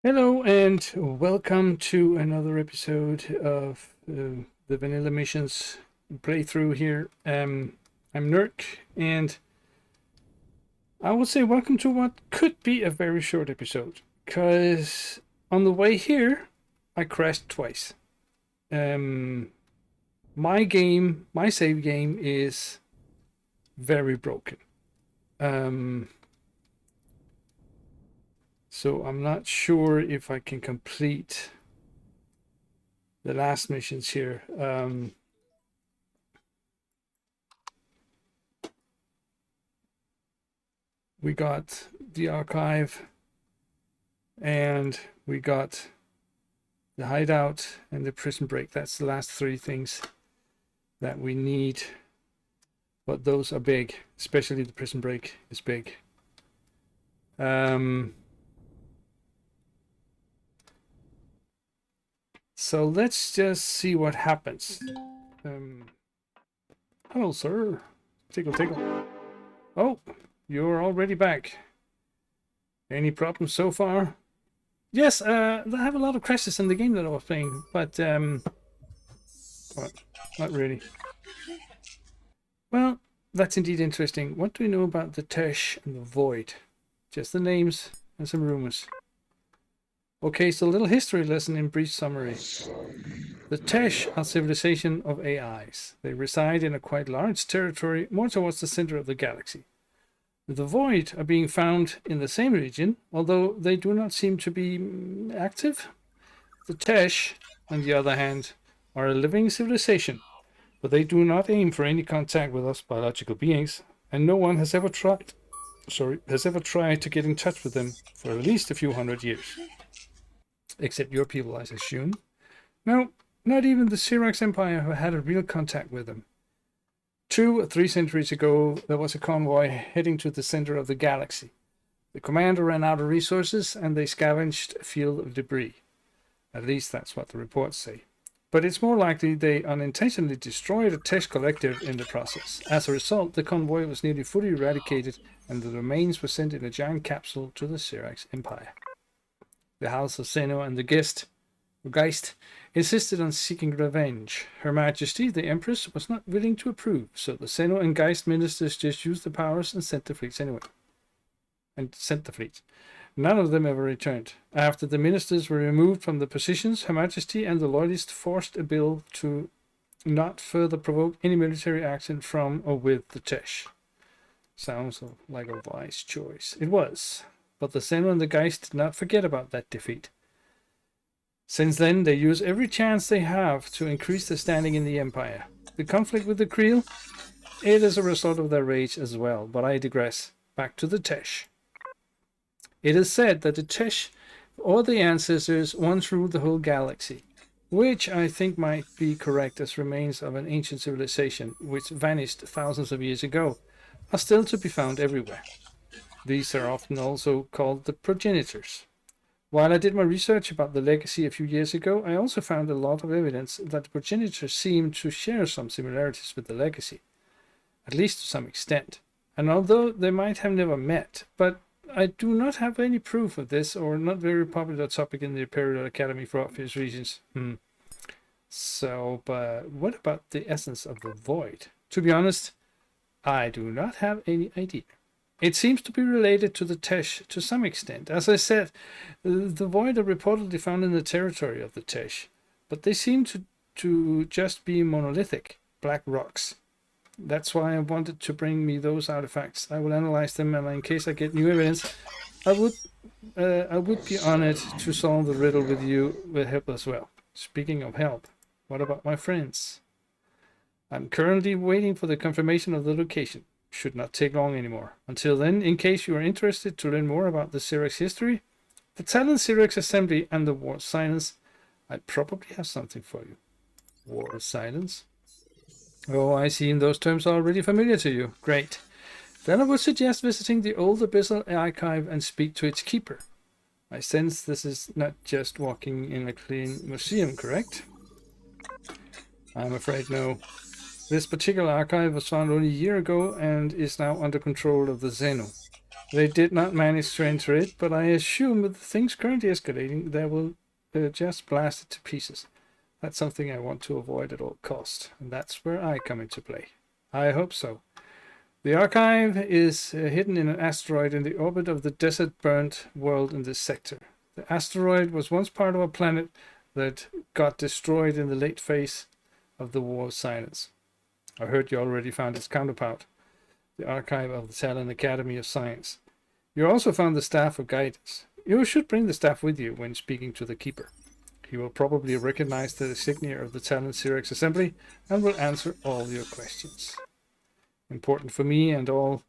Hello and welcome to another episode of the Vanilla Missions playthrough here. I'm Nurk, and I would say welcome to what could be a very short episode, because on the way here I crashed twice. My save game is very broken. So I'm not sure if I can complete the last missions here. We got the archive, and we got the hideout and the prison break. That's the last three things that we need. But those are big, especially the prison break is big. So let's just see what happens. Hello, sir. Tickle, tickle. Oh, you're already back. Any problems so far? Yes, I have a lot of crashes in the game that I was playing, but what? Not really. Well, that's indeed interesting. What do we know about the Tesh and the Void? Just the names and some rumors. Okay, so a little history lesson in brief summary. The Tesh are civilization of AIs. They reside in a quite large territory, more towards the center of the galaxy. The Void are being found in the same region, although they do not seem to be active. The Tesh, on the other hand, are a living civilization, but they do not aim for any contact with us biological beings, and no one has ever tried to get in touch with them for at least a few hundred years. Except your people, I assume. No, not even the Zirax Empire have had a real contact with them. 2 or 3 centuries ago, there was a convoy heading to the center of the galaxy. The commander ran out of resources, and they scavenged a field of debris. At least that's what the reports say. But it's more likely they unintentionally destroyed a Tesh collective in the process. As a result, the convoy was nearly fully eradicated, and the remains were sent in a giant capsule to the Zirax Empire. The House of Zeno and the Geist insisted on seeking revenge. Her Majesty, the Empress, was not willing to approve, so the Zeno and Geist ministers just used the powers and sent the fleets anyway. None of them ever returned. After the ministers were removed from the positions, Her Majesty and the Loyalists forced a bill to not further provoke any military action from or with the Tesh. Sounds like a wise choice. It was. But the Zeno and the Geist did not forget about that defeat. Since then, they use every chance they have to increase their standing in the Empire. The conflict with the Creel, it is a result of their rage as well, but I digress. Back to the Tesh. It is said that the Tesh, or the ancestors, once ruled the whole galaxy, which I think might be correct, as remains of an ancient civilization which vanished thousands of years ago are still to be found everywhere. These are often also called the progenitors. While I did my research about the legacy a few years ago, I also found a lot of evidence that the progenitors seem to share some similarities with the legacy, at least to some extent. And although they might have never met, but I do not have any proof of this, or not very popular topic in the Imperial Academy for obvious reasons. So, but what about the essence of the Void? To be honest, I do not have any idea. It seems to be related to the Tesh to some extent. As I said, the Void are reportedly found in the territory of the Tesh, but they seem to just be monolithic, black rocks. That's why I wanted to bring me those artifacts. I will analyze them, and in case I get new evidence, I would be honored to solve the riddle with you with help as well. Speaking of help, what about my friends? I'm currently waiting for the confirmation of the location. Should not take long anymore. Until then, in case you are interested to learn more about the Zirax history, the Talon Zirax Assembly, and the War of Silence, I probably have something for you. War of Silence? Oh, I see those terms are already familiar to you. Great. Then I would suggest visiting the old Abyssal Archive and speak to its keeper. I sense this is not just walking in a clean museum, correct? I'm afraid no. This particular archive was found only a year ago and is now under control of the Zeno. They did not manage to enter it, but I assume with things currently escalating, they will just blast it to pieces. That's something I want to avoid at all costs, and that's where I come into play. I hope so. The archive is hidden in an asteroid in the orbit of the desert-burnt world in this sector. The asteroid was once part of a planet that got destroyed in the late phase of the War of Silence. I heard you already found its counterpart, the archive of the Talon Academy of Science. You also found the Staff of Guidance. You should bring the staff with you when speaking to the Keeper. He will probably recognize the insignia of the Talon Zirax Assembly and will answer all your questions. Important for me and all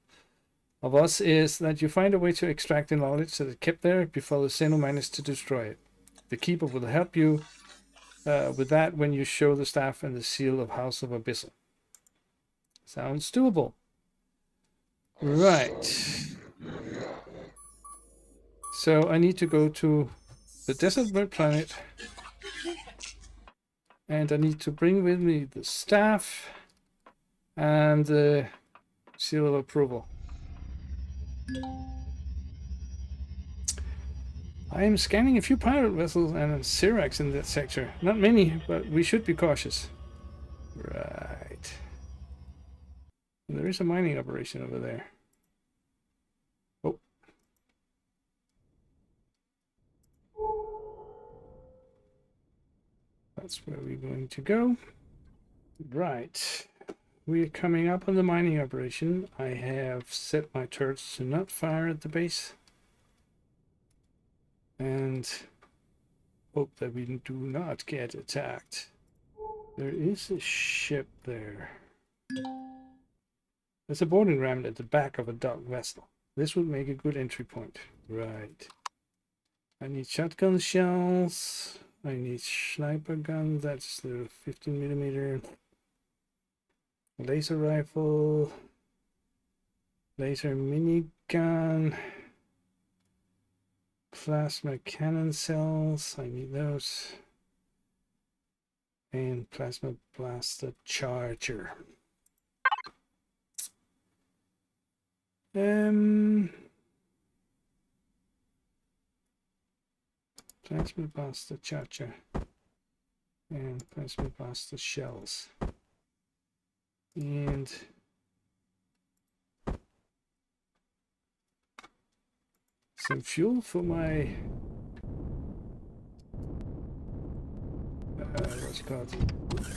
of us is that you find a way to extract the knowledge that is kept there before the Xeno managed to destroy it. The Keeper will help you with that when you show the staff and the seal of House of Abyssal. Sounds doable. Right. So I need to go to the desert bird planet. And I need to bring with me the staff and the seal of approval. I am scanning a few pirate vessels and a Zirax in that sector. Not many, but we should be cautious. Right. There is a mining operation over there. Oh. That's where we're going to go. Right. We're coming up on the mining operation. I have set my turrets to not fire at the base. And hope that we do not get attacked. There is a ship there. There's a boarding ram at the back of a docked vessel. This would make a good entry point. Right. I need shotgun shells. I need sniper gun. That's the 15mm. Laser rifle. Laser minigun. Plasma cannon cells. I need those. And plasma blaster charger. Plasma blaster charger. And plasma blaster shells. And some fuel for my what's it called?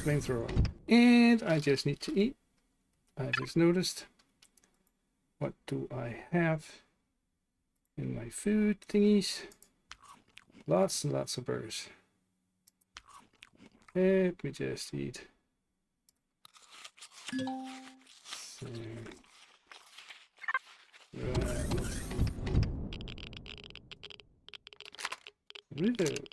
Flamethrower. And I just need to eat. I just noticed. What do I have in my food thingies? Lots and lots of burgers. Let me just eat. So, right. Reload.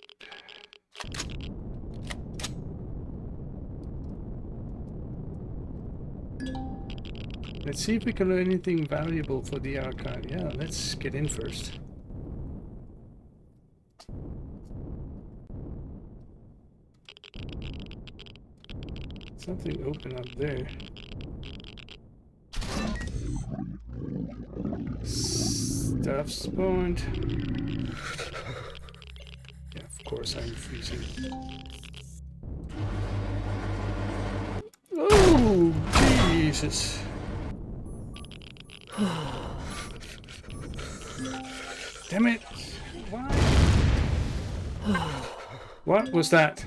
Let's see if we can learn anything valuable for the archive. Yeah, let's get in first. Something open up there. Stuff spawned. Yeah, of course I'm freezing. Oh, Jesus. Damn it. Why? What was that?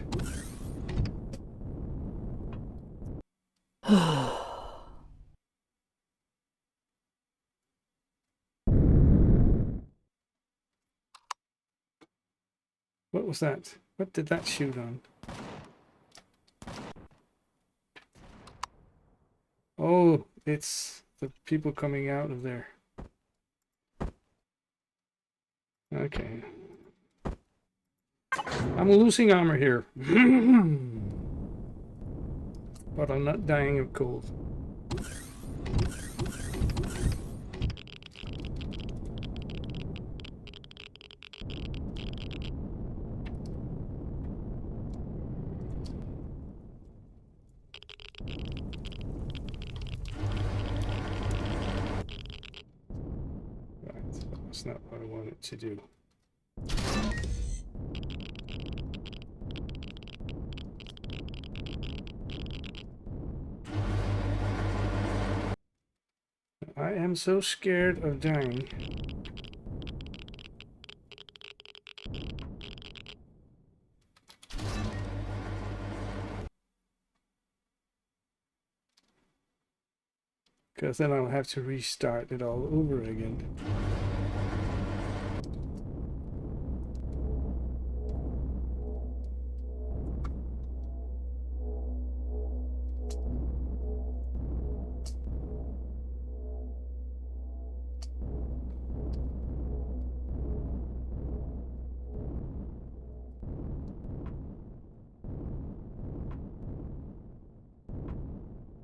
What was that? What did that shoot on? Oh, it's the people coming out of there. Okay. I'm losing armor here. But I'm not dying of cold. That's not what I wanted to do. I am so scared of dying. Because then I'll have to restart it all over again.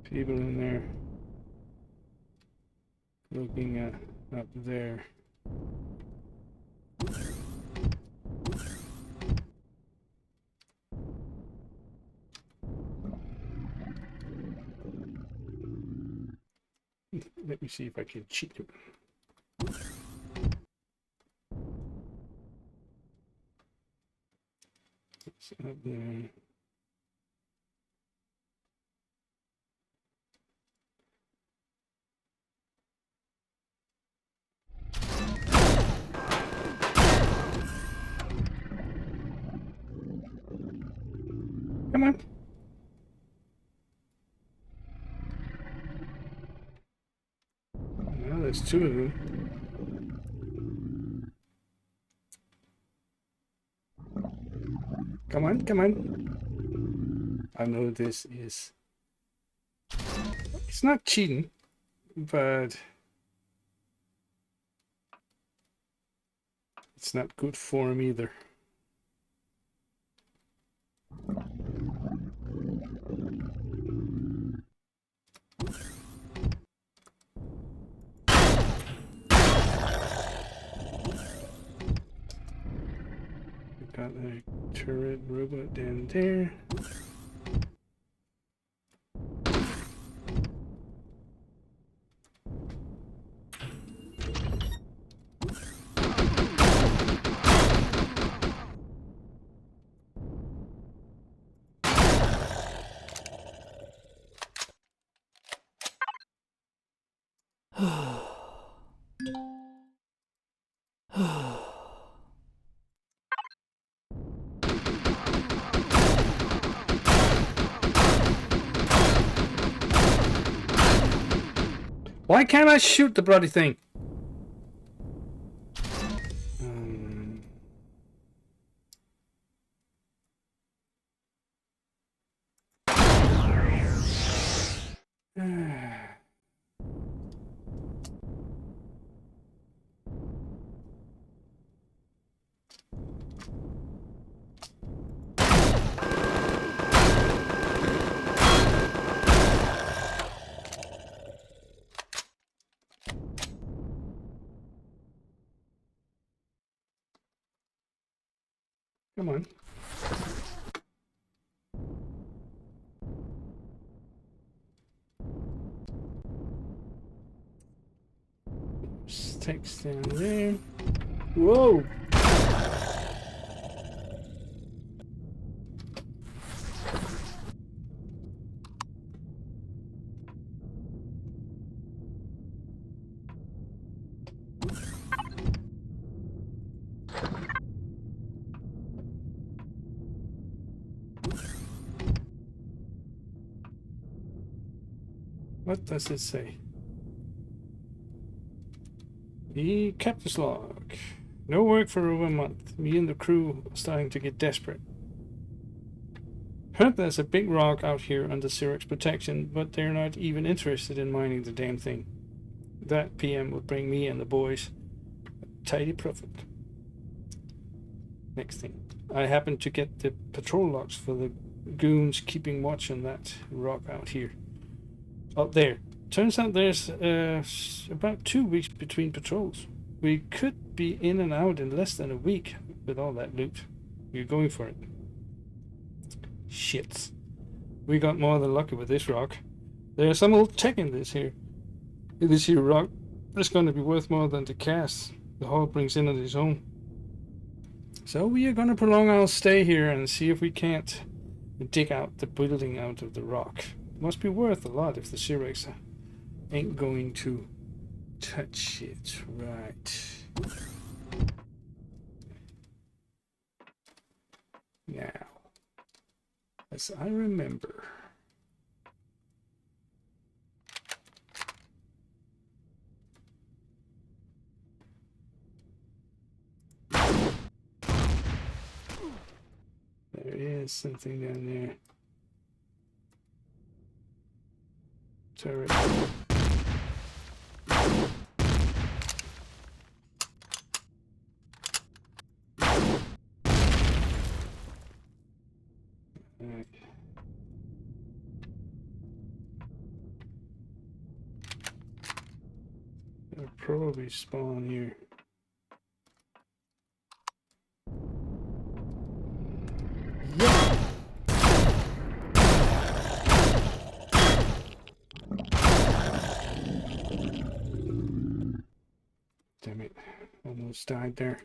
People in there looking at up there. Let me see if I can cheat him. It's up there. Come on. Well, there's two of them. Come on, come on. I know this is... It's not cheating, but... It's not good form either. Got a turret robot down there. Why can't I shoot the bloody thing? Come on. Sticks down there. Whoa! What does it say? The captain's log. No work for over a month. Me and the crew are starting to get desperate. Heard there's a big rock out here under Zirax protection, but they're not even interested in mining the damn thing. That PM would bring me and the boys a tidy profit. Next thing. I happened to get the patrol logs for the goons keeping watch on that rock out here. Out there. Turns out there's about 2 weeks between patrols. We could be in and out in less than a week with all that loot. We're going for it. Shit. We got more than lucky with this rock. There's some old tech in this here. This here rock is going to be worth more than the cast. the hull brings in on its own. So we are going to prolong our stay here and see if we can't dig out the building out of the rock. Must be worth a lot if the Zirax ain't going to touch it. Right. Now, as I remember, there is something down there. Turret. Alright. They'll probably spawn here. Yeah. Damn it. Almost died there.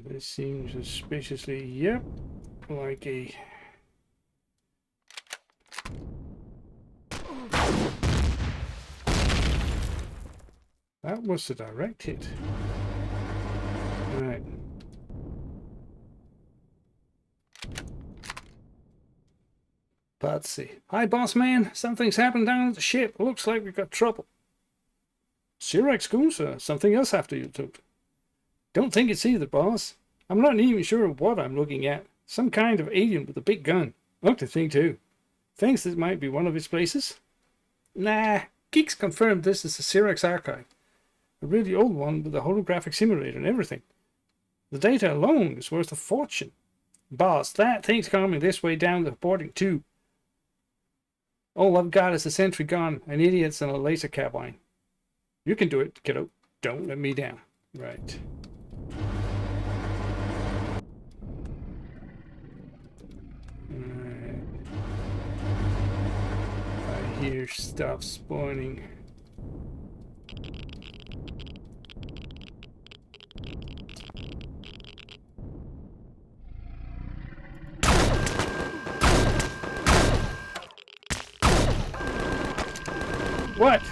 This seems suspiciously, yep, like a... That was the direct hit. Alright. Let's see. Hi, boss man. Something's happened down at the ship. Looks like we've got trouble. Zirax goons or something else after you took. Don't think it's either, boss. I'm not even sure what I'm looking at. Some kind of alien with a big gun. Look to think too. Thinks this might be one of his places? Nah, Geeks confirmed this is the Zirax archive. A really old one with a holographic simulator and everything. The data alone is worth a fortune. Boss, that thing's coming this way down the boarding too. All I've got is a sentry gun, an idiots, and a laser carbine. You can do it, kiddo. Don't let me down. Right. I hear stuff spawning. What?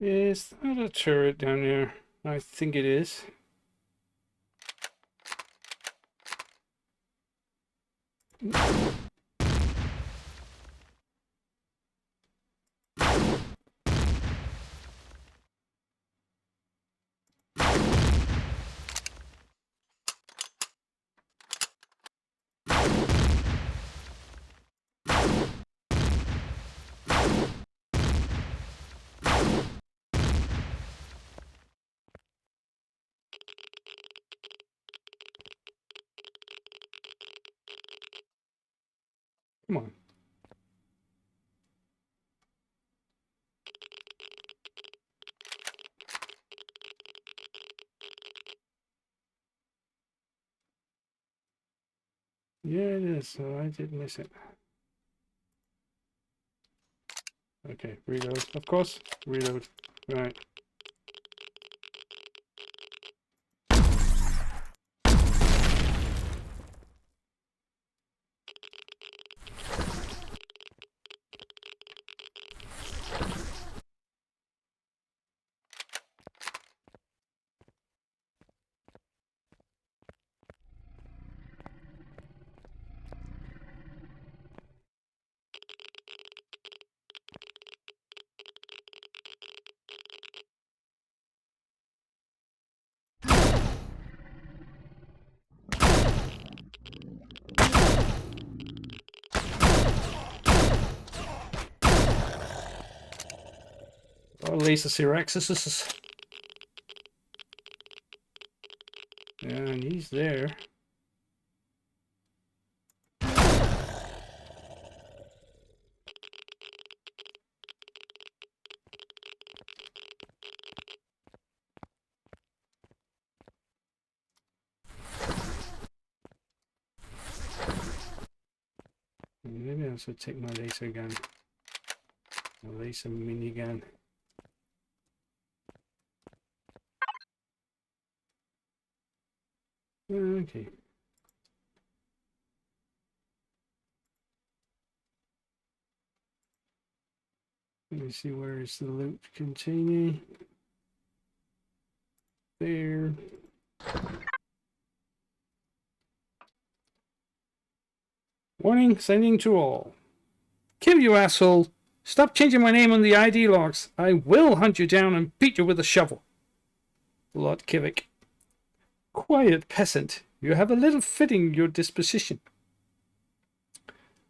Is that a turret down there? I think it is. Come on. Yeah, it is. So I did miss it. Okay, reload. Of course, reload. Right. Or laser Ziraxes. Yeah, and he's there. Maybe I should take my laser gun. A laser minigun. Okay. Let me see, where is the loot container? There. Warning, sending to all. Kill you, asshole! Stop changing my name on the ID logs. I will hunt you down and beat you with a shovel. Lord Kivik. Quiet peasant. You have a little fitting your disposition.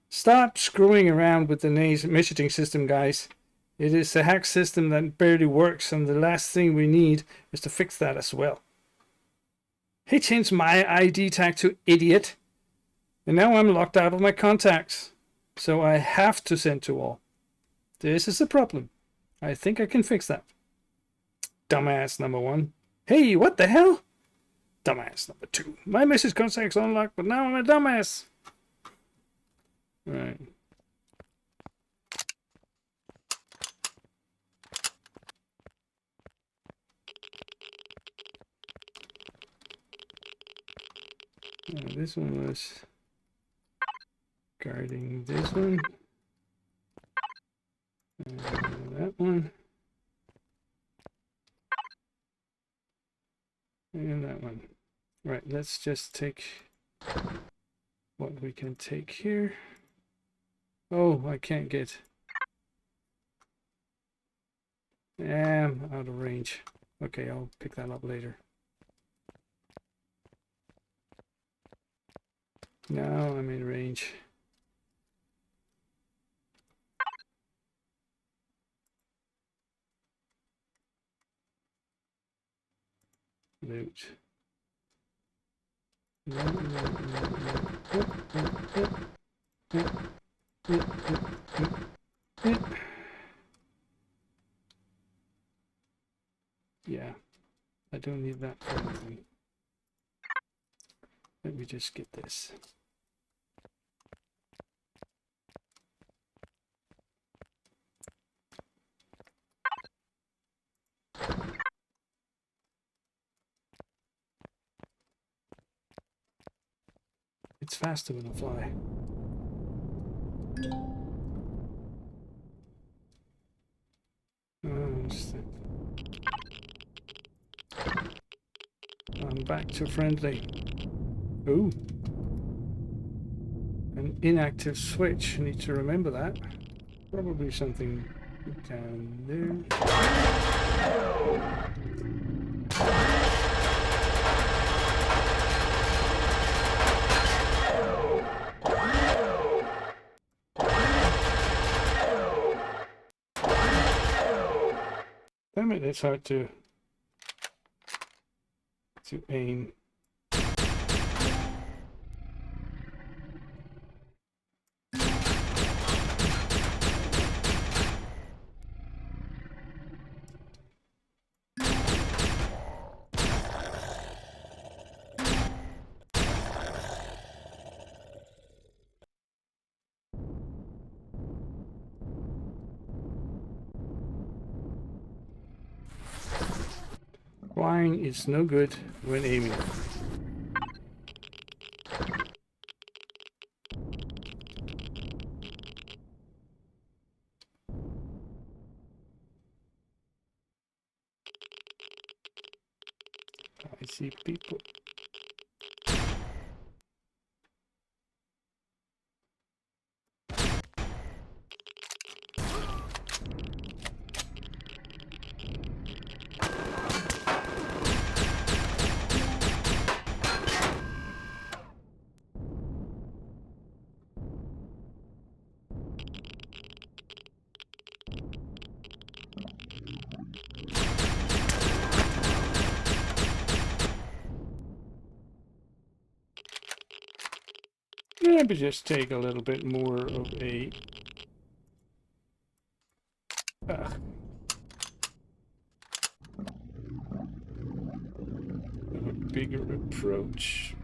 Stop screwing around with the messaging system, guys. It is a hack system that barely works, and the last thing we need is to fix that as well. He changed my ID tag to idiot, and now I'm locked out of my contacts. So I have to send to all. This is the problem. I think I can fix that. Dumbass number 1. Hey, what the hell? Dumbass number 2. My message contact's unlocked, but now I'm a dumbass. Right. This one was guarding this one. That one. And that one. Right, let's just take what we can take here. Oh, I can't get. I'm out of range. Okay, I'll pick that up later. Now I'm in range. Loot. Yeah, I don't need that for anything. Let me just get this. It's faster when I fly. I'm back to friendly. Ooh. An inactive switch. I need to remember that. Probably something we can do. Damn it, it's hard to aim. Flying is no good when aiming. I see people. Maybe just take a little bit more of a bigger approach.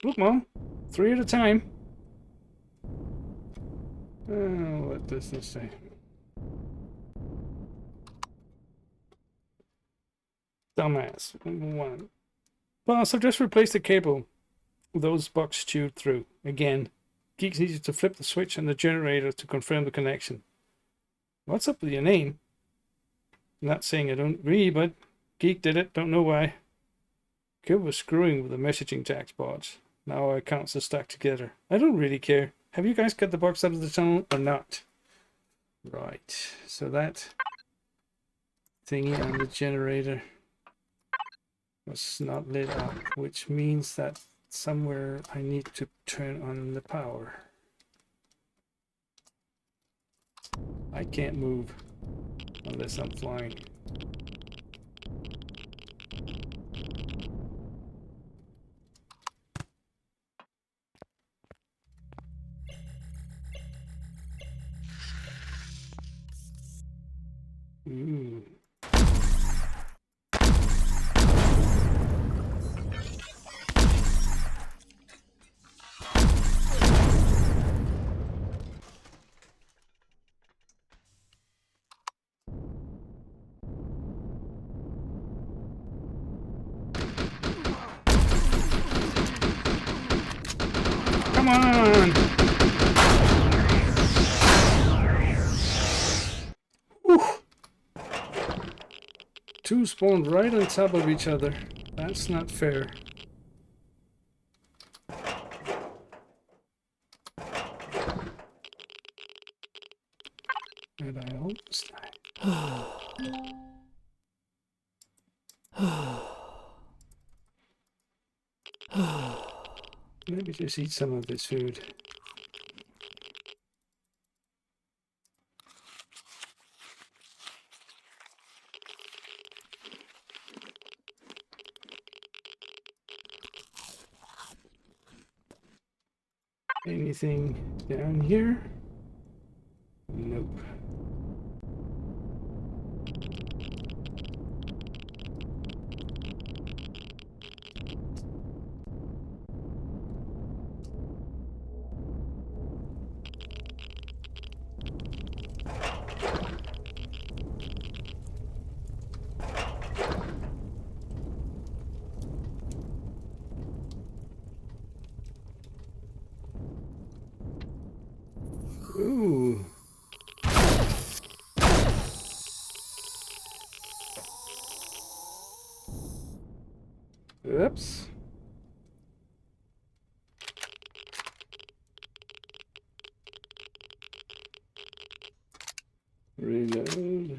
Look, Mom, 3 at a time. What does this say? Dumbass. Number 1. Boss, I've just replaced the cable those bugs chewed through. Again, Geeks needed to flip the switch on the generator to confirm the connection. What's up with your name? Not saying I don't agree, but Geek did it. Don't know why. Kid was screwing with the messaging tax bots. Now our accounts are stuck together. I don't really care. Have you guys got the box out of the tunnel or not? Right. So that thingy on the generator was not lit up, which means that somewhere I need to turn on the power. I can't move unless I'm flying. Ooh. Come on! Whew. 2 spawned right on top of each other. That's not fair. And I almost died. Maybe just eat some of this food. Anything down here? Nope. Ooh. Oops. Reload.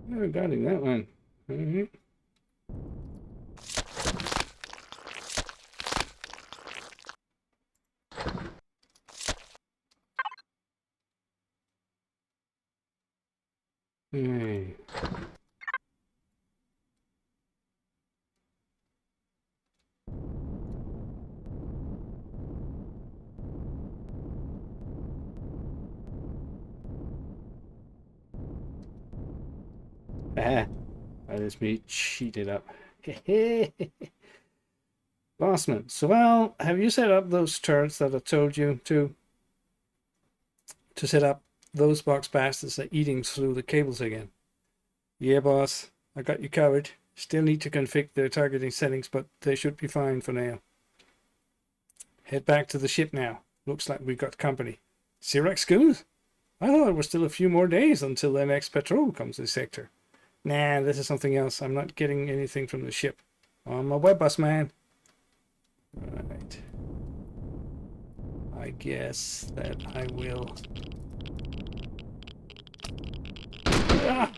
Never got him that one. Mm-hmm. Hey. Ah, that is me cheated up. Bossman, so well, have you set up those turrets that I told you to set up? Those box bastards are eating through the cables again. Yeah, boss, I got you covered. Still need to configure their targeting settings, but they should be fine for now. Head back to the ship now. Looks like we got company. Zirax Schools? I thought it was still a few more days until the next patrol comes to the sector. Nah, this is something else. I'm not getting anything from the ship. On my way, boss man. Right. I guess that I will. Ah!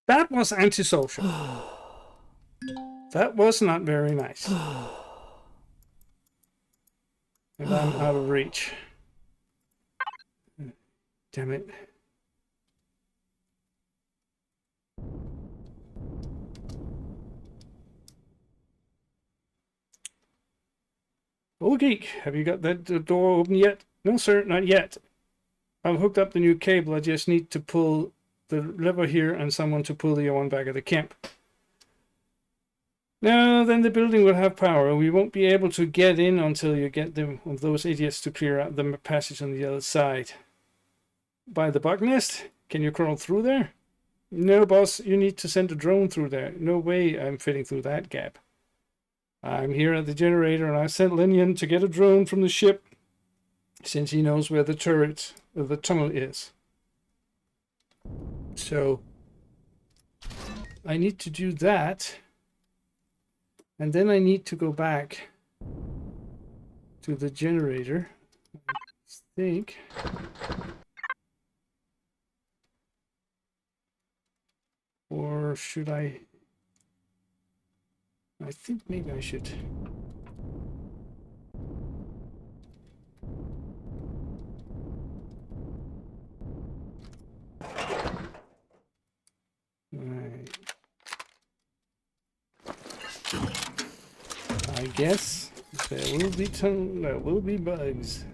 That was antisocial. That was not very nice. And I'm out of reach. Damn it. Oh, geek, have you got that door open yet? No, sir, not yet. I've hooked up the new cable. I just need to pull the lever here and someone to pull the other one back at the camp. No, then the building will have power. We won't be able to get in until you get them of those idiots to clear out the passage on the other side. By the bug nest? Can you crawl through there? No, boss, you need to send a drone through there. No way I'm fitting through that gap. I'm here at the generator and I sent Linian to get a drone from the ship since he knows where the turret or the tunnel is. So I need to do that. And then I need to go back to the generator. I think. Or should I? I think maybe I should. Right. I guess there will be bugs.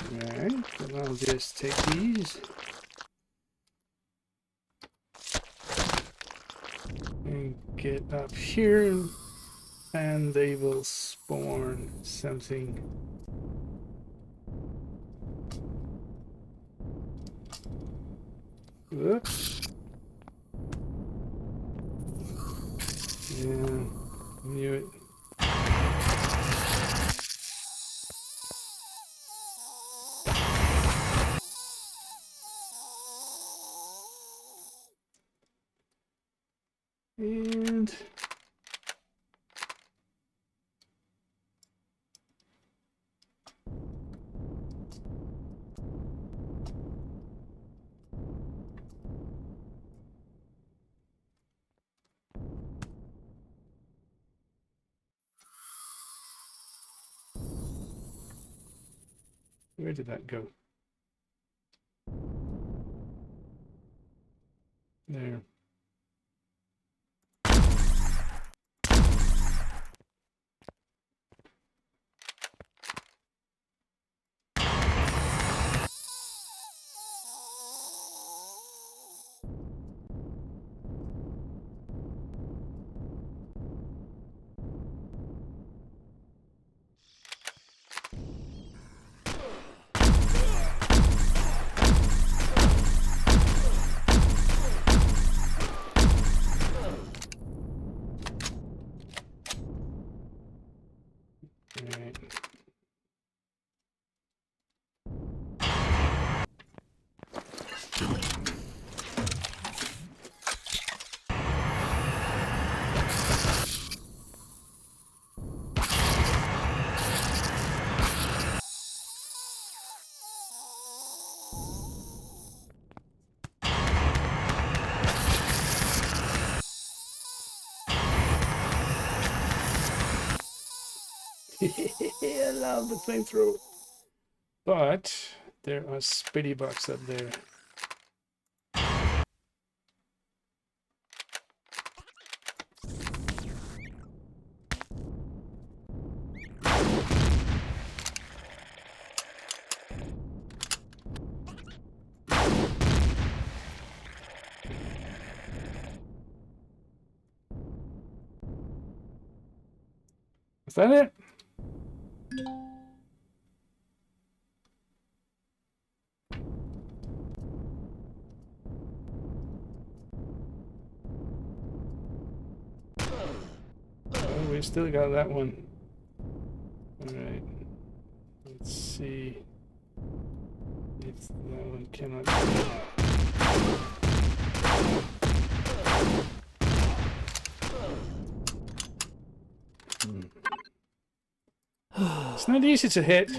Alright, then I'll just take these and get up here and they will spawn something. Whoops. Yeah, knew it. And where did that go? There. Right. I love the flamethrower. But there are spitty bugs up there. Is that it? Oh, we still got that one. Alright. Let's see if that one cannot. It's not easy to hit.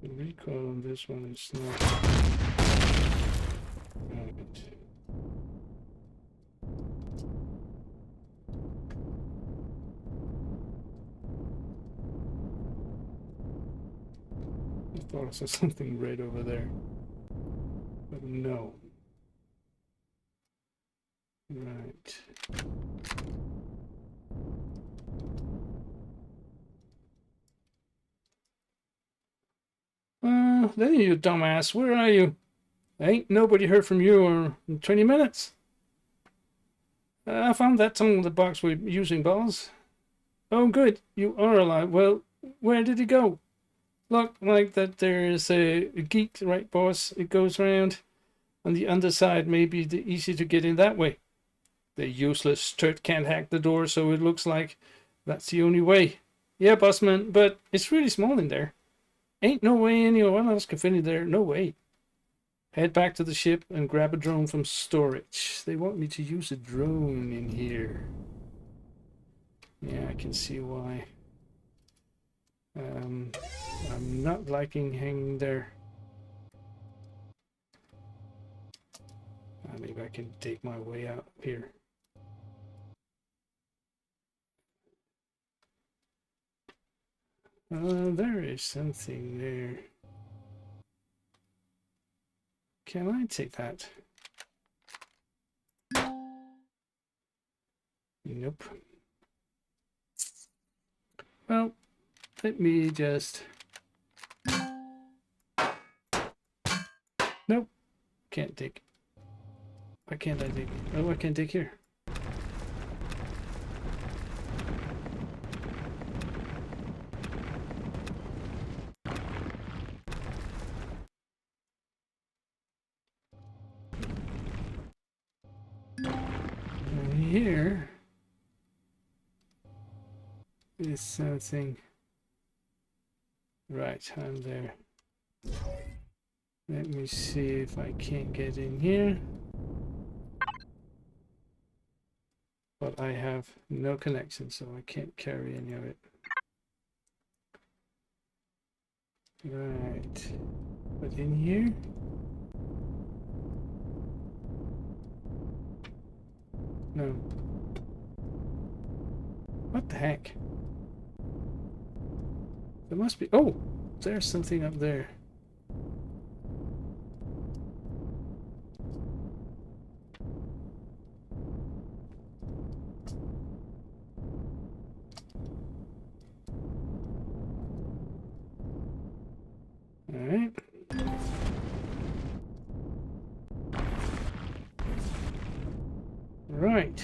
The recoil on this one is not right. I thought I saw something red over there, but no. Right. Then you dumbass, where are you? Ain't nobody heard from you in 20 minutes. I found that some of the bugs were using balls. Oh, good, you are alive. Well, where did he go? Look like that there is a geek, right, boss? It goes around on the underside, maybe easy to get in that way. The useless turd can't hack the door, so it looks like that's the only way. Yeah, bossman, but it's really small in there. Ain't no way anyone else can fit in there. No way. Head back to the ship and grab a drone from storage. They want me to use a drone in here. Yeah, I can see why. I'm not liking hanging there. Maybe I can take my way out here. There is something there. Can I take that? Nope. Well, let me just... Nope. Can't dig. Why can't I dig? Oh, I can't dig here. Here is something. Right, I'm there. Let me see if I can't get in here. But I have no connection, so I can't carry any of it. Right. But in here? No. What the heck? There must be... Oh! There's something up there. Alright. Right.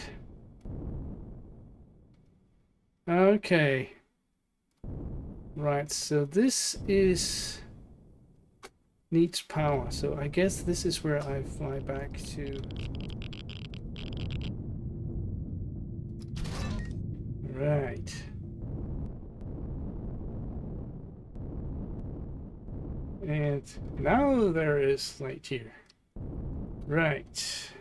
Okay. Right, so this is... needs power, so I guess this is where I fly back to. Right. And now there is light here. Right.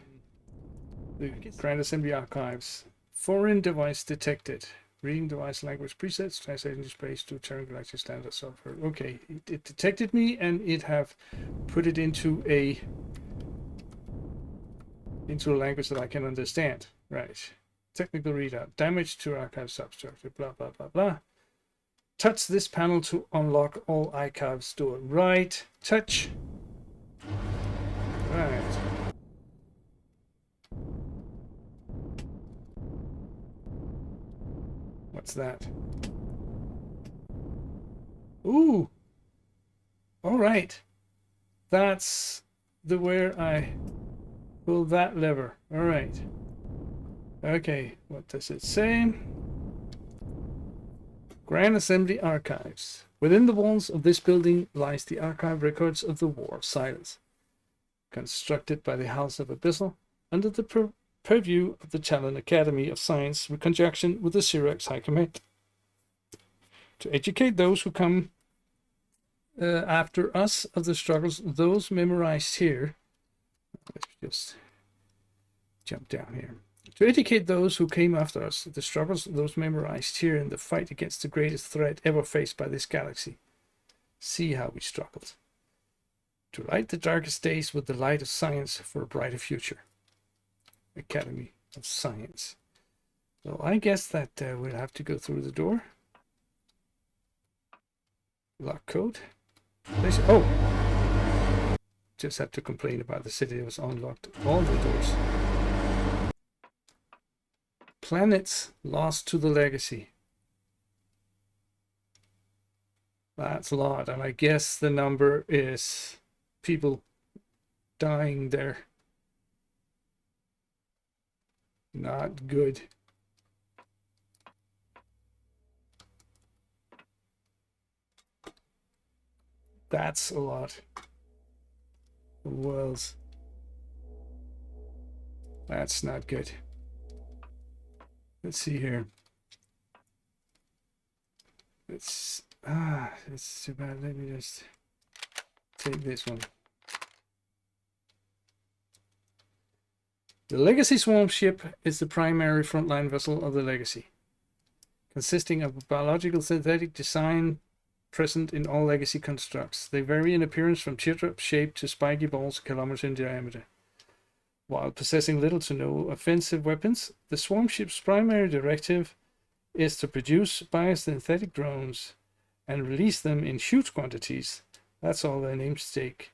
The Grand Assembly Archives. Foreign device detected. Reading device language presets, translating displays to Empyrion Galactic standard software. Okay, it detected me and it have put it into a language that I can understand. Right. Technical readout. Damage to archive substructure. Blah blah blah blah. Touch this panel to unlock all archives stored. Right. Touch. Right. What's that? Ooh. All right. That's the where I pull that lever. All right. Okay. What does it say? Grand Assembly Archives. Within the walls of this building lies the archive records of the War of Silence, constructed by the House of Abyssal under the purview of the Talon Academy of Science in conjunction with the Zirax High Command. To educate those who come after us of the struggles, those memorized here. Let's just jump down here. To educate those who came after us, the struggles, those memorized here in the fight against the greatest threat ever faced by this galaxy. See how we struggled. To light the darkest days with the light of science for a brighter future. Academy of Science. So I guess that we'll have to go through the door. Lock code. Oh! Just had to complain about the city that was unlocked. All the doors. Planets lost to the legacy. That's a lot, and I guess the number is people dying there. Not good. That's a lot. Worlds. That's not good. Let's see here. It's too bad. Let me just take this one. The Legacy Swarm ship is the primary frontline vessel of the Legacy, consisting of a biological synthetic design present in all Legacy constructs. They vary in appearance from teardrop shape to spiky balls a kilometer in diameter. While possessing little to no offensive weapons, the Swarm ship's primary directive is to produce biosynthetic drones and release them in huge quantities. That's all their namesake.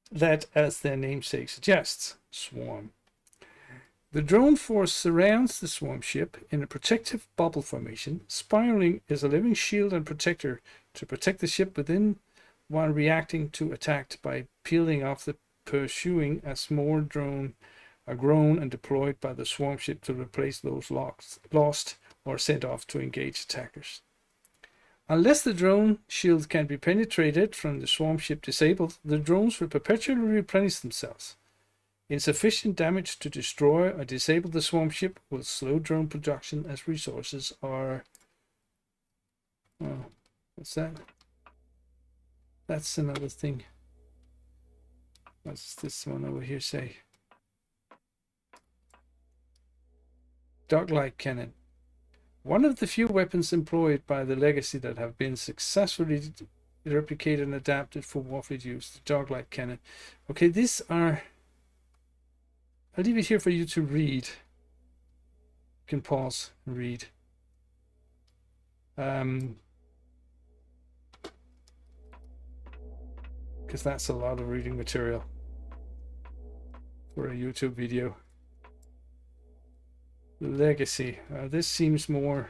That, as their namesake suggests, Swarm. The drone force surrounds the Swarm ship in a protective bubble formation. Spiraling is a living shield and protector to protect the ship within while reacting to attacked by peeling off the pursuing as more drone are grown and deployed by the Swarm ship to replace those lost or sent off to engage attackers. Unless the drone shield can be penetrated from the Swarm ship disabled, the drones will perpetually replenish themselves. Insufficient damage to destroy or disable the Swarm ship will slow drone production as resources are... Oh, what's that? That's another thing. What's this one over here say? Dog-like cannon. One of the few weapons employed by the Legacy that have been successfully replicated and adapted for warfare use. The dog-like cannon. Okay, these are... I'll leave it here for you to read. You can pause and read. Because that's a lot of reading material for a YouTube video. Legacy. This seems more...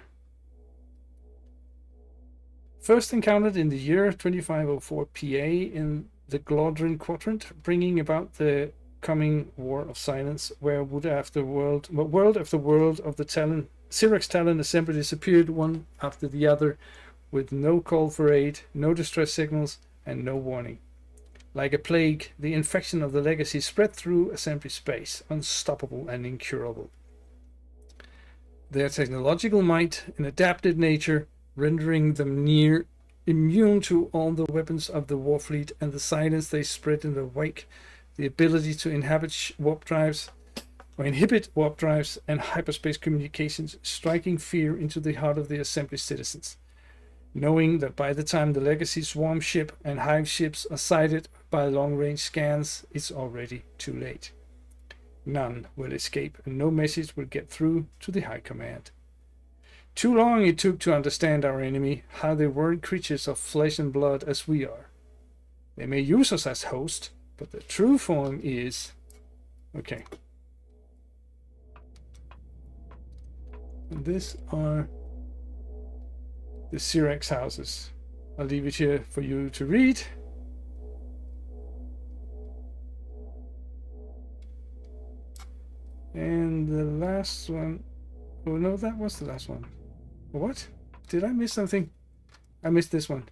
First encountered in the year 2504 PA in the Glodrin Quadrant, bringing about the coming War of Silence, where world after world of the Zirax Talon Assembly disappeared one after the other, with no call for aid, no distress signals, and no warning. Like a plague, the infection of the Legacy spread through Assembly space, unstoppable and incurable. Their technological might and adapted nature rendering them near immune to all the weapons of the Warfleet and the silence they spread in their wake. The ability to inhabit warp drives or inhibit warp drives and hyperspace communications, striking fear into the heart of the Assembly citizens, knowing that by the time the Legacy swarm ship and hive ships are sighted by long-range scans, it's already too late. None will escape, and no message will get through to the High Command. Too long it took to understand our enemy, how they weren't creatures of flesh and blood as we are. They may use us as hosts, but the true form is... Okay. And these are the Zirax houses. I'll leave it here for you to read. And the last one... Oh no, that was the last one. What? Did I miss something? I missed this one.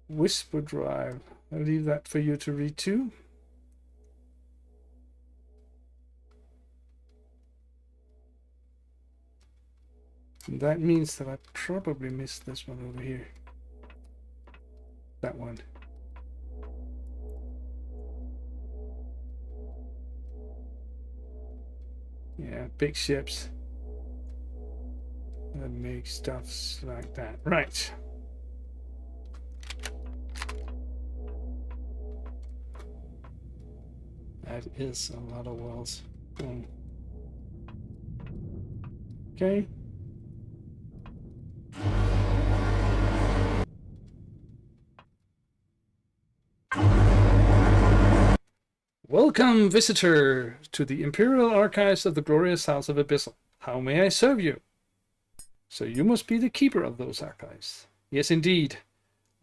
Whisper Drive. I'll leave that for you to read too. And that means that I probably missed this one over here. That one. Yeah, big ships that make stuffs like that. Right. That is a lot of worlds. Okay. Welcome, visitor, to the Imperial Archives of the Glorious House of Abyssal. How may I serve you? So you must be the keeper of those archives. Yes, indeed.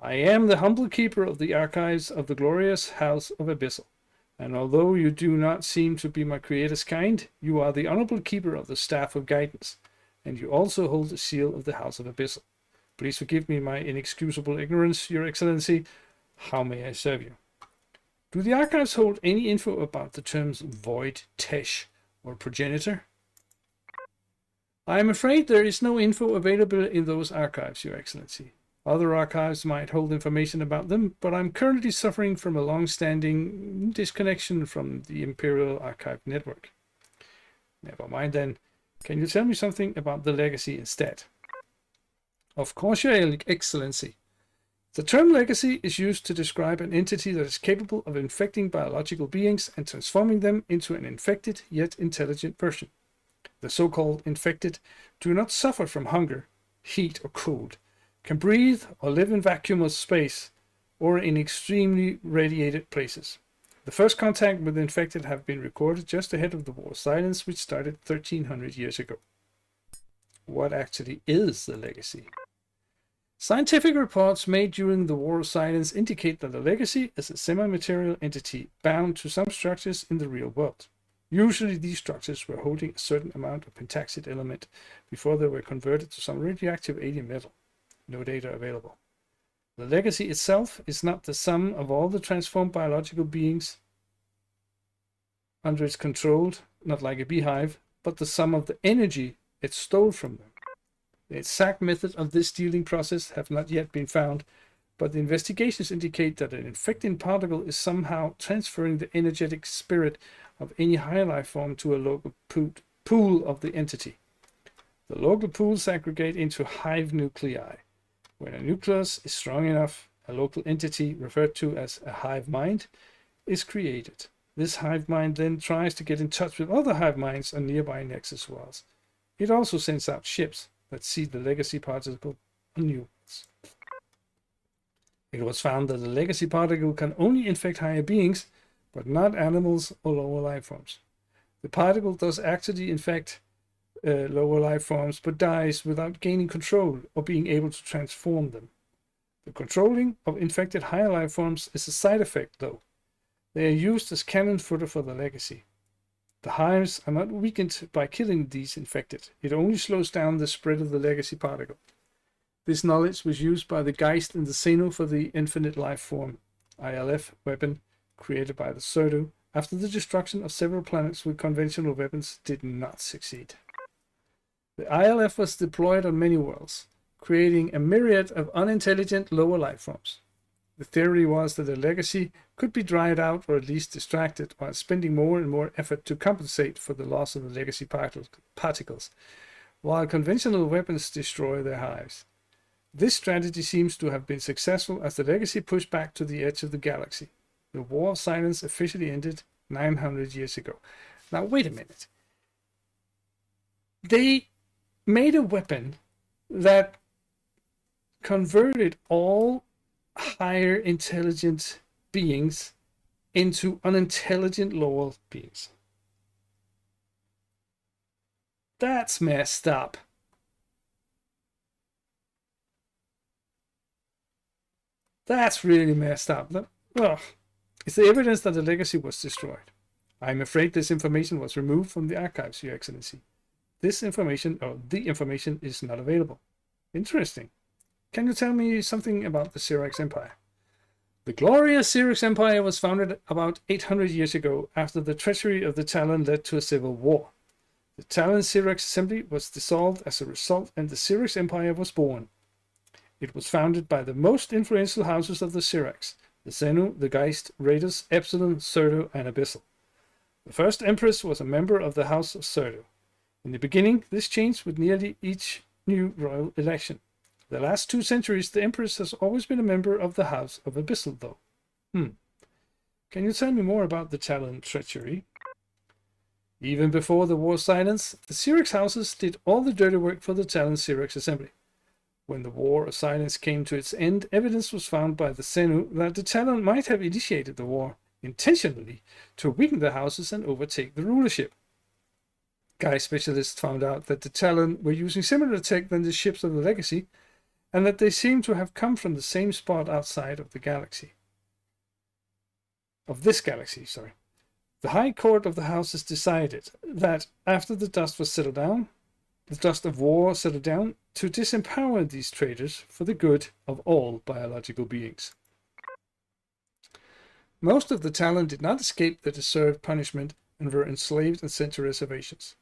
I am the humble keeper of the archives of the Glorious House of Abyssal. And although you do not seem to be my creator's kind, you are the honorable keeper of the Staff of Guidance, and you also hold the seal of the House of Abyssal. Please forgive me my inexcusable ignorance, Your Excellency. How may I serve you? Do the archives hold any info about the terms void, tesh, or progenitor? I am afraid there is no info available in those archives, Your Excellency. Other archives might hold information about them, but I'm currently suffering from a long-standing disconnection from the Imperial Archive network. Never mind then. Can you tell me something about the legacy instead? Of course, Your Excellency. The term legacy is used to describe an entity that is capable of infecting biological beings and transforming them into an infected yet intelligent version. The so-called infected do not suffer from hunger, heat, or cold, can breathe or live in vacuum or space, or in extremely radiated places. The first contact with the infected have been recorded just ahead of the War of Silence, which started 1300 years ago. What actually is the legacy? Scientific reports made during the War of Silence indicate that the legacy is a semi-material entity bound to some structures in the real world. Usually these structures were holding a certain amount of pentaxid element before they were converted to some radioactive alien metal. No data available. The legacy itself is not the sum of all the transformed biological beings under its control, not like a beehive, but the sum of the energy it stole from them. The exact method of this stealing process have not yet been found, but the investigations indicate that an infecting particle is somehow transferring the energetic spirit of any higher life form to a local pool of the entity. The local pools aggregate into hive nuclei. When a nucleus is strong enough, a local entity, referred to as a hive mind, is created. This hive mind then tries to get in touch with other hive minds on nearby nexus worlds. It also sends out ships that see the legacy particle on new ones. It was found that the legacy particle can only infect higher beings, but not animals or lower life forms. The particle does actually infect lower life forms, but dies without gaining control or being able to transform them. The controlling of infected higher life forms is a side effect, though. They are used as cannon fodder for the legacy. The hives are not weakened by killing these infected. It only slows down the spread of the legacy particle. This knowledge was used by the Geist in the Xeno for the Infinite Life Form, ILF, weapon created by the Surdu after the destruction of several planets with conventional weapons did not succeed. The ILF was deployed on many worlds, creating a myriad of unintelligent lower life forms. The theory was that the legacy could be dried out or at least distracted while spending more and more effort to compensate for the loss of the legacy particles, while conventional weapons destroy their hives. This strategy seems to have been successful as the legacy pushed back to the edge of the galaxy. The War of Silence officially ended 900 years ago. Now, wait a minute. They made a weapon that converted all higher intelligent beings into unintelligent lower beings. That's messed up. That's really messed up. Well, it's the evidence that the legacy was destroyed. I'm afraid this information was removed from the archives, Your Excellency. This information, or the information, is not available. Interesting. Can you tell me something about the Zirax Empire? The glorious Zirax Empire was founded about 800 years ago after the treachery of the Talon led to a civil war. The Talon Zirax Assembly was dissolved as a result and the Zirax Empire was born. It was founded by the most influential houses of the Zirax, the Zenu, the Geist, Raiders, Epsilon, Surdo, and Abyssal. The first Empress was a member of the House of Surdo. In the beginning, this changed with nearly each new royal election. The last 2 centuries, the Empress has always been a member of the House of Abyssal, though. Can you tell me more about the Talon treachery? Even before the War of Silence, the Zirax houses did all the dirty work for the Talon Zirax Assembly. When the War of Silence came to its end, evidence was found by the Zenu that the Talon might have initiated the war intentionally to weaken the houses and overtake the rulership. Guy specialists found out that the Talon were using similar tech than the ships of the Legacy, and that they seemed to have come from the same spot outside of the galaxy. Of this galaxy, sorry. The High Court of the Houses decided that after the dust was settled down, the dust of war settled down, to disempower these traitors for the good of all biological beings. Most of the Talon did not escape the deserved punishment and were enslaved and sent to reservations.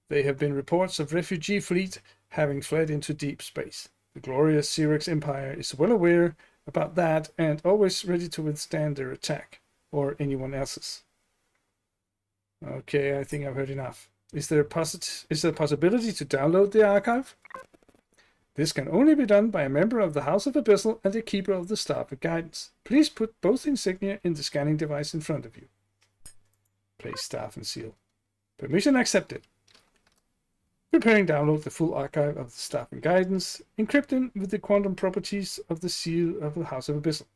There have been reports of refugee fleet having fled into deep space. The glorious Zirax Empire is well aware about that and always ready to withstand their attack, or anyone else's. Okay, I think I've heard enough. Is there a possibility to download the archive? This can only be done by a member of the House of Abyssal and a keeper of the Staff of Guidance. Please put both insignia in the scanning device in front of you. Place staff and seal. Permission accepted. Preparing download the full archive of the Staff and Guidance, encrypting with the quantum properties of the seal of the House of Abyssal.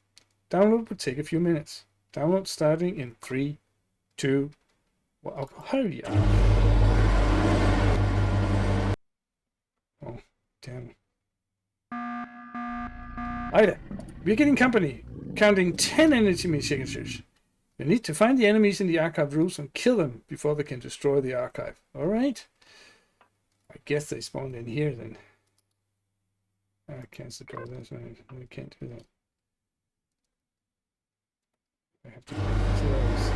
Download will take a few minutes. Download starting in 3, 2, well, hurry up. Oh, damn. Ida, we're getting company. Counting 10 enemy signatures. You need to find the enemies in the archive rooms and kill them before they can destroy the archive. Alright? I guess they spawned in here then. I can't control this. I can't do that. I have to close.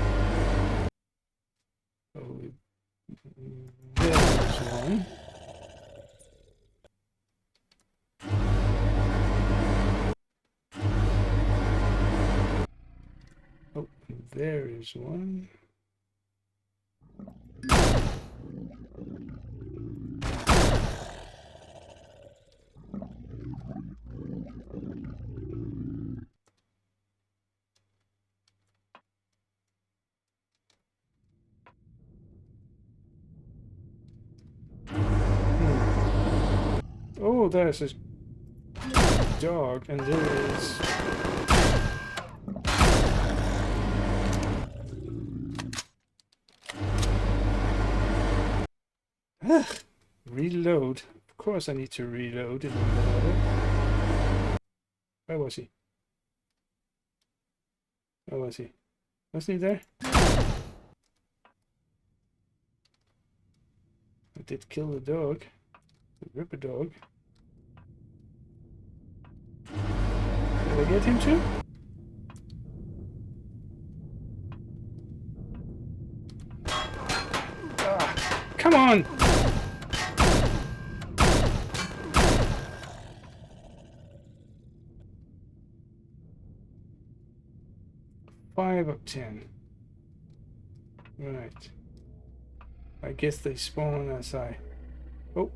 Oh, there's one. Oh, there is one. Oh, there's a dog, and there is... Reload. Of course I need to reload in the middle of it. Where was he? Where was he? Wasn't he there? I did kill the dog. The ripper dog. Did I get him too? Ah, come on! 5 of 10. Right. I guess they spawn as I... Oh.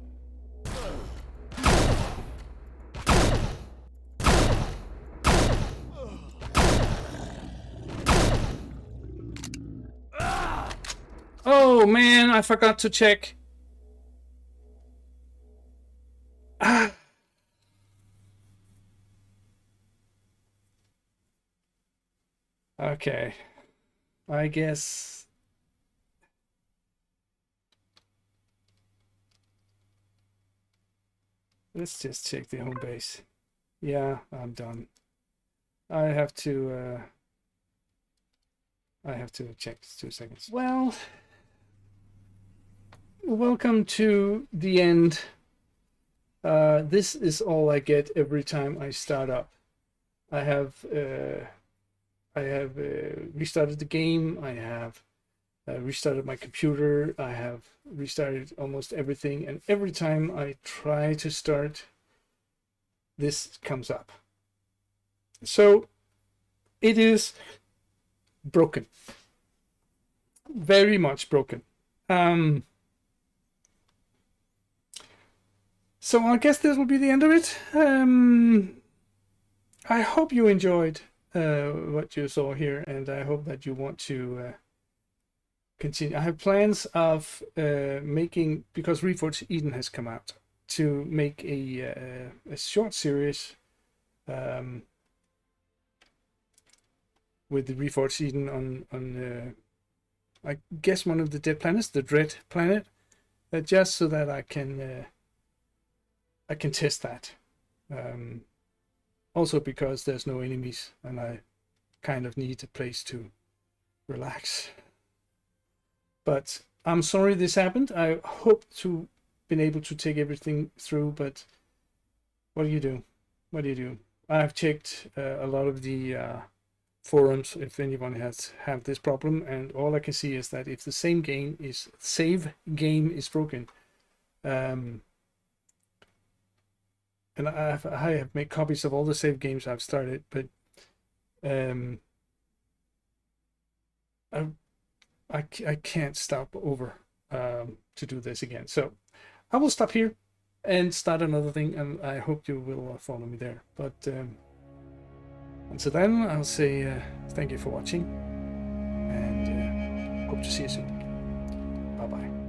Oh man, I forgot to check. Ah. Okay. I guess... Let's just check the home base. Yeah, I'm done. I have to check 2 seconds. Well, welcome to the end. This is all I get every time I start up. I have restarted the game. I have restarted my computer. I have restarted almost everything, and every time I try to start, this comes up. So it is broken, very much broken. So I guess this will be the end of it. I hope you enjoyed what you saw here, and I hope that you want to continue. I have plans of making, because Reforged Eden has come out, to make a short series with the Reforged Eden on I guess one of the dead planets, the Dread planet, just so that I can test that. Also because there's no enemies and I kind of need a place to relax. But I'm sorry this happened. I hope to been able to take everything through, but what do you do? What do you do? I've checked a lot of the forums if anyone has had this problem, and all I can see is that if the save game is broken, and I have made copies of all the save games I've started, but I can't stop over to do this again. So I will stop here and start another thing, and I hope you will follow me there. But until then, I'll say thank you for watching, and hope to see you soon. Bye bye.